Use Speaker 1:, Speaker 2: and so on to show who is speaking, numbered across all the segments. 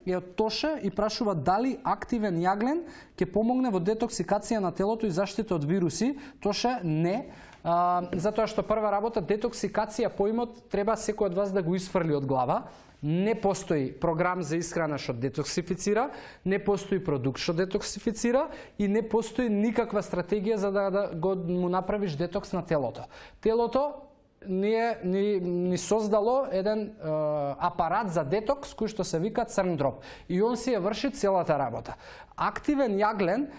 Speaker 1: е од Тоше и прашува дали активен јаглен ќе помогне во детоксикација на телото и заштита од вируси. Тоше не. Затоа што прва работа, детоксикација поимот треба секој од вас да го исфрли од глава. Не постои програм за исхрана што детоксифицира, не постои продукт што детоксифицира и не постои никаква стратегија за да го му направиш детокс на телото. Телото ни создало еден апарат за детокс кој што се вика црн дроб и он си ја врши целата работа. Активен јаглен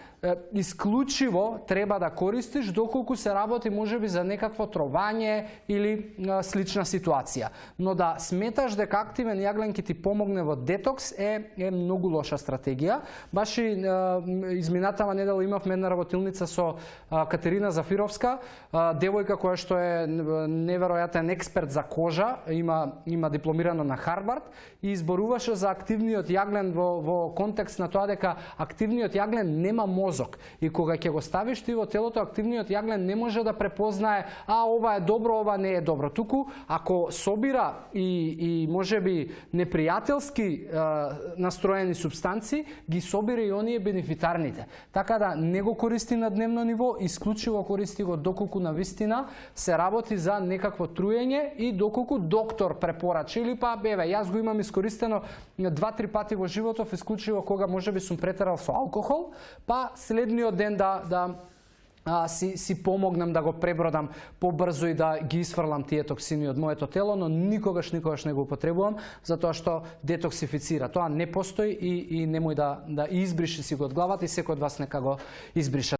Speaker 1: исклучиво треба да користиш доколку се работи можеби за некакво тровање или слична ситуација. Но да сметаш дека активен јаглен ќе ти помогне во детокс е многу лоша стратегија. Баш и изминатава недела имавме една работилница со Катерина Зафировска, девојка која што е неверојатен експерт за кожа, има дипломирано на Харвард и изборуваше за активниот јаглен во контекст на тоа дека активниот јаглен нема мозок и кога ќе го ставиш ти во телото, активниот јаглен не може да препознае ова е добро, ова не е добро. Туку ако собира и можеби непријателски настроени супстанци, ги собира и оние бенефитарните. Така да не го користи на дневно ниво, исклучиво користи го доколку навистина се работи за некакво труење и доколку доктор препорача или јас го имам искористено 2-3 пати во животов, исклучиво кога можеби сум претерал со алкохол, следниот ден си помогнам да го пребродам побрзо и да ги исфрлам тие токсини од моето тело, но никогаш не го употребувам, затоа што детоксифицира. Тоа не постои и немој да избриши си го од главата и секој од вас нека го избрише.